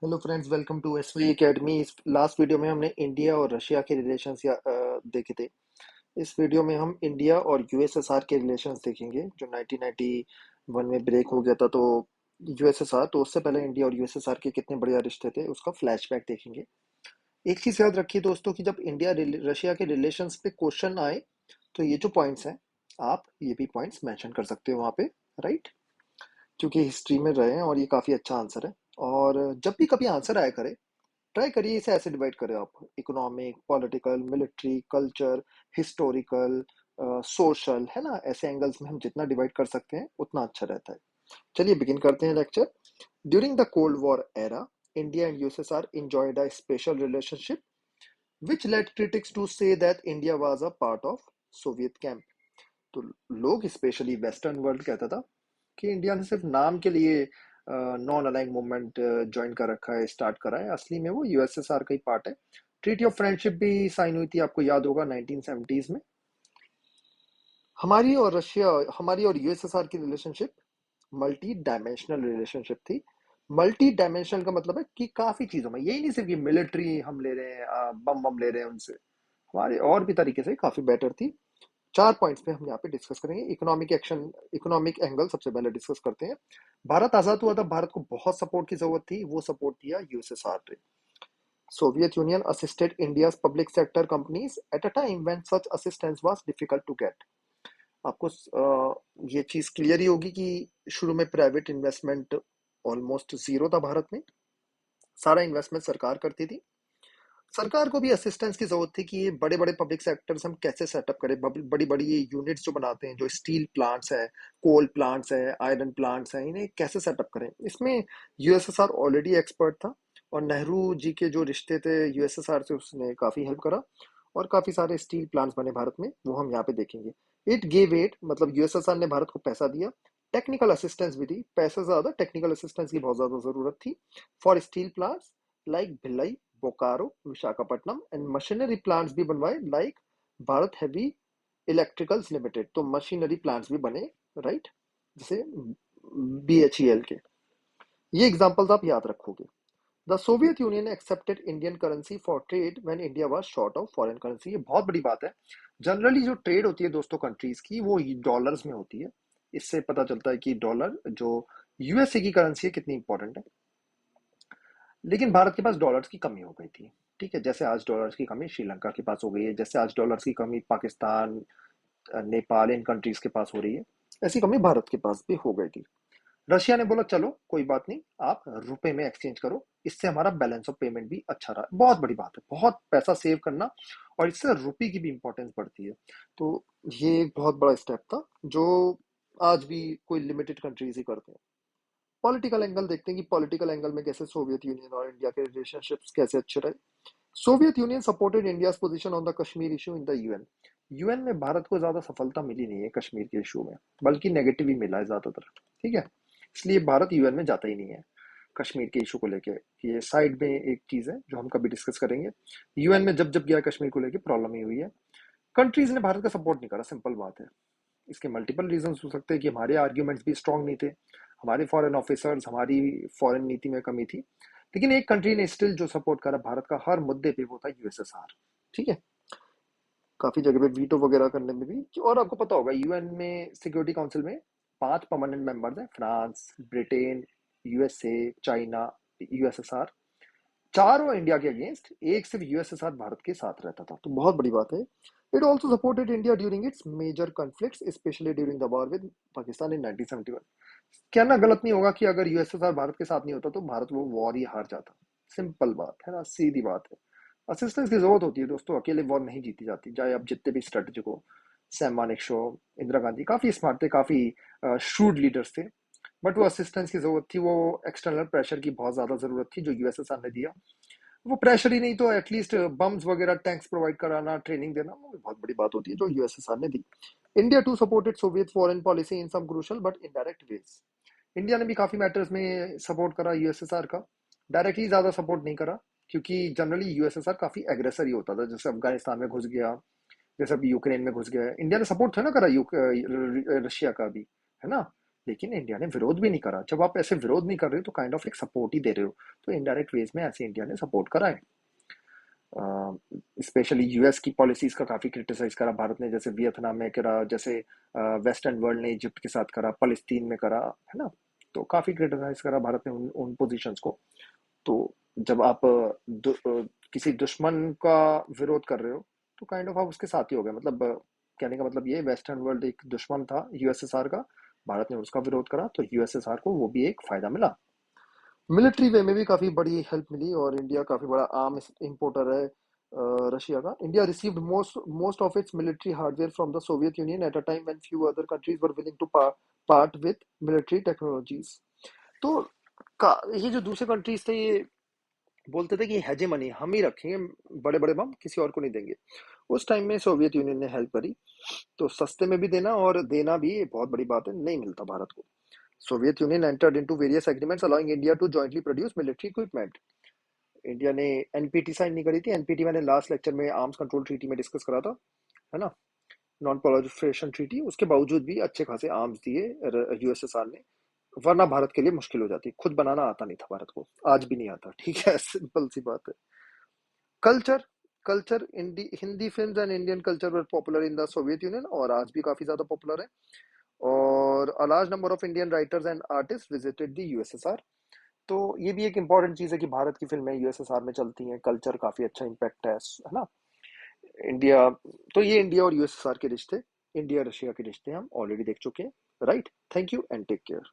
Hello friends, welcome to SV academy. इस last video में हमने इंडिया और रशिया के रिलेशंस देखे थे। इस वीडियो में हम इंडिया और यूएसएसआर के रिलेशंस देखेंगे जो 1991 में ब्रेक हो गया था। तो यूएसएसआर, तो उससे पहले इंडिया और यूएसएसआर के कितने बढ़िया रिश्ते थे उसका फ्लैशबैक देखेंगे। एक चीज याद रखिए दोस्तों कि जब इंडिया रशिया के रिलेशंस पे क्वेश्चन आए तो ये जो पॉइंट्स हैं, आप ये भी पॉइंट्स मेंशन कर सकते हो वहाँ पे, राइट? क्योंकि हिस्ट्री में रहे हैं और ये काफी अच्छा आंसर है। और जब भी कभी आंसर आया करे, ट्राई करिए इसे ऐसे डिवाइड करें आप: economic, political, military, culture, historical, social, है ना? ऐसे एंगल्स में हम जितना डिवाइड कर सकते हैं उतना अच्छा रहता है। चलिए बिगिन करते हैं lecture. During the cold war era, India and USSR enjoyed a special relationship which led critics to say that India was a part of Soviet camp। तो लोग, स्पेशली वेस्टर्न वर्ल्ड, कहता था कि इंडिया ने सिर्फ नाम के लिए नॉन अलाइंग मूवमेंट ज्वाइन कर रखा है, स्टार्ट करा है, असली में वो यूएसएसआर का ही पार्ट है। ट्रीटी ऑफ फ्रेंडशिप भी साइन हुई थी, आपको याद होगा, 1970s में। हमारी और यूएसएसआर की रिलेशनशिप मल्टी डायमेंशनल रिलेशनशिप थी। मल्टी डायमेंशनल का मतलब है कि काफी चीजों में, यही नहीं सिर्फ कि मिलिट्री हम ले रहे हैं, बम बम ले रहे हैं उनसे, हमारे और भी तरीके से काफी बेटर थी। चार पॉइंट्स पे हम यहाँ पे डिस्कस करेंगे। इकोनॉमिक एंगल सबसे पहले डिस्कस करते हैं। भारत आजाद हुआ था, भारत को बहुत सपोर्ट की जरूरत थी, वो सपोर्ट दिया यूएसएसआर ने। Soviet Union assisted India's public sector companies at a time when such assistance was difficult to get. आपको ये चीज क्लियर ही होगी कि शुरू में प्राइवेट इन्वेस्टमेंट ऑलमोस्ट जीरो था भारत में। सारा इन्वेस्टमेंट सरकार करती थी। सरकार को भी असिस्टेंस की जरूरत थी कि ये बड़े बड़े पब्लिक सेक्टर्स हम कैसे सेटअप करें। बड़ी बड़ी ये यूनिट्स जो बनाते हैं, जो स्टील प्लांट्स है, कोल प्लांट्स है, आयरन प्लांट्स हैं, इन्हें कैसे सेटअप करें। इसमें यूएसएसआर ऑलरेडी एक्सपर्ट था और नेहरू जी के जो रिश्ते थे यूएसएसआर से, उसने काफी हेल्प करा और काफी सारे स्टील प्लांट्स बने भारत में, वो हम यहाँ पे देखेंगे। इट गेव एट, मतलब यूएसएसआर ने भारत को पैसा दिया। टेक्निकल असिस्टेंस भी दी, पैसे से ज्यादा टेक्निकल असिस्टेंस की बहुत ज्यादा जरूरत थी for steel plants like Bhilai, Bokaro, Visakhapatnam, and machinery plants भी बनवाए like Bharat heavy electricals limited. तो मशीनरी प्लांट्स भी बने, राइट? जैसे बीएचईएल के। ये एग्जांपल्स आप याद रखोगे। The Soviet union accepted Indian currency for trade when India was short of foreign currency. ये बहुत बड़ी बात है। जनरली जो ट्रेड होती है दोस्तों कंट्रीज की, वो डॉलर्स में होती है। इससे पता चलता है कि डॉलर जो यूएसए की करेंसी है कितनी इंपॉर्टेंट है। लेकिन भारत के पास डॉलर्स की कमी हो गई थी। ठीक है, जैसे आज डॉलर्स की कमी श्रीलंका के पास हो गई है, जैसे आज डॉलर्स की कमी पाकिस्तान, नेपाल, इन कंट्रीज के पास हो रही है, ऐसी कमी भारत के पास भी हो गई थी। रशिया ने बोला चलो कोई बात नहीं, आप रुपए में एक्सचेंज करो, इससे हमारा बैलेंस ऑफ पेमेंट भी अच्छा रहा। बहुत बड़ी बात है, बहुत पैसा सेव करना, और इससे रुपये की भी इंपॉर्टेंस बढ़ती है। तो ये एक बहुत बड़ा स्टेप था जो आज भी कोई लिमिटेड कंट्रीज ही करते हैं। पॉलिटिकल एंगल देखते हैं कि पॉलिटिकल एंगल में कैसे सोवियत यूनियन और इंडिया के रिलेशनशिप्स कैसे अच्छे रहे। Soviet union supported India's position on the Kashmir issue in the UN. UN में भारत को ज्यादा सफलता मिली नहीं है कश्मीर के इशू में, बल्कि नेगेटिव ही मिला है ज्यादातर। ठीक है, इसलिए भारत यूएन में जाता ही नहीं है कश्मीर के इशू को लेके। ये साइड में एक चीज है जो हम कभी डिस्कस करेंगे। यूएन में जब जब गया कश्मीर को लेके प्रॉब्लम ही हुई है। कंट्रीज ने भारत का सपोर्ट नहीं करा, सिंपल बात है। इसके मल्टीपल रीजन हो सकते हैं कि हमारे आर्ग्यूमेंट्स भी स्ट्रांग नहीं थे, हमारे फॉरेन ऑफिसर्स, हमारी फॉरेन नीति में कमी थी। लेकिन एक कंट्री ने स्टिल जो सपोर्ट करा भारत का हर मुद्दे पे, वो था यूएसएसआर। ठीक है, काफी जगह पे वीटो वगैरह करने में भी। और आपको पता होगा यूएन में, सिक्योरिटी काउंसिल में 5 परमानेंट मेंबर्स हैं: France, Britain, USA, China, USSR. चारों इंडिया के अगेंस्ट, एक सिर्फ यूएसएसआर भारत के साथ रहता था, तो बहुत बड़ी बात है। It also supported India during its major conflicts, especially during the war with Pakistan in 1971। कहना गलत नहीं होगा कि अगर यूएसएसआर भारत के साथ नहीं होता तो भारत वो वॉर ही हार जाता। सिंपल बात है ना, सीधी बात है। असिस्टेंस की जरूरत होती है दोस्तों, अकेले वॉर नहीं जीती जाती, चाहे आप जितने भी स्ट्रेटेजिक हो। सैम मानेकशॉ, इंदिरा गांधी काफी स्मार्ट थे, काफी शूड लीडर्स थे, बट वो असिस्टेंस की जरूरत थी, वो एक्सटर्नल प्रेशर की बहुत ज्यादा जरूरत थी जो यूएसएसआर ने दिया। वो प्रेशर ही नहीं तो एटलीस्ट बम्स वगैरह, टैंक्स प्रोवाइड कराना, ट्रेनिंग देना, वो भी बहुत बड़ी बात होती है जो यूएसएसआर ने दी। India too supported Soviet foreign policy in some crucial but indirect ways. India ने भी काफी मैटर्स में सपोर्ट करा यूएसएसआर का, डायरेक्टली ज्यादा सपोर्ट नहीं करा, क्योंकि जनरली यूएसएसआर काफी एग्रेसर ही होता था। जैसे अफगानिस्तान में घुस गया, जैसे अभी यूक्रेन में घुस गया, इंडिया ने सपोर्ट था ना करा रशिया का भी, है ना? लेकिन इंडिया ने विरोध भी नहीं करा। जब आप ऐसे विरोध नहीं कर रहे हो तो काइंड ऑफ एक सपोर्ट ही दे रहे हो। तो इनडायरेक्ट वेज में ऐसे इंडिया ने सपोर्ट करा है। स्पेशली यूएस की पॉलिसीज का काफी क्रिटिसाइज करा भारत ने, जैसे वियतनाम में करा, जैसे वेस्टर्न वर्ल्ड ने इजिप्ट के साथ करा, फलस्तीन में करा, है ना। तो काफी क्रिटिसाइज करा भारत ने उन पोजीशंस को। तो जब आप किसी दुश्मन का विरोध कर रहे हो तो काइंड ऑफ आप उसके साथ ही हो गए। मतलब कहने का मतलब ये, वेस्टर्न वर्ल्ड एक दुश्मन था यूएसएसआर का, भारत ने उसका विरोध करा तो यूएसएसआर को वो भी एक फायदा मिला। मिलिट्री वे में भी काफी बड़ी हेल्प मिली, और इंडिया काफी बड़ा आर्म्स इंपोर्टर है रशिया का। India received most of its military hardware from the Soviet Union at a time when few other countries were willing to part with military technologies. तो ये जो दूसरे कंट्रीज थे, ये बोलते थे कि हेजेमनी हम ही रखेंगे, बड़े बड़े बम किसी और को नहीं देंगे। उस टाइम में सोवियत यूनियन ने हेल्प करी। तो सस्ते में भी देना और देना भी ये बहुत बड़ी बात है, नहीं मिलता भारत को। Soviet Union entered into various agreements allowing India to jointly produce military equipment. India ने एनपीटी साइन नहीं करी थी। एनपीटी मैंने लास्ट लेक्चर में आर्म्स कंट्रोल ट्रीटी में डिस्कस करा था, है ना, नॉन प्रोलिफरेशन ट्रीटी। उसके बावजूद भी अच्छे खासे आर्म्स दिए यूएसएसआर ने, वरना भारत के लिए मुश्किल हो जाती। खुद बनाना आता नहीं था भारत को, आज भी नहीं आता, ठीक है, सिंपल सी बात है। Culture culture Hindi films and Indian culture were popular in the Soviet union, और आज भी काफी ज्यादा पॉपुलर है। और a large number of Indian writers and artist visited the USSR. तो ये भी एक इंपॉर्टेंट चीज है कि भारत की फिल्में यूएसएसआर में चलती हैं, कल्चर काफी अच्छा इम्पैक्ट है ना। इंडिया, तो ये इंडिया और यूएसएसआर के रिश्ते, इंडिया रशिया के रिश्ते हम ऑलरेडी देख चुके हैं, right. Thank you and take care.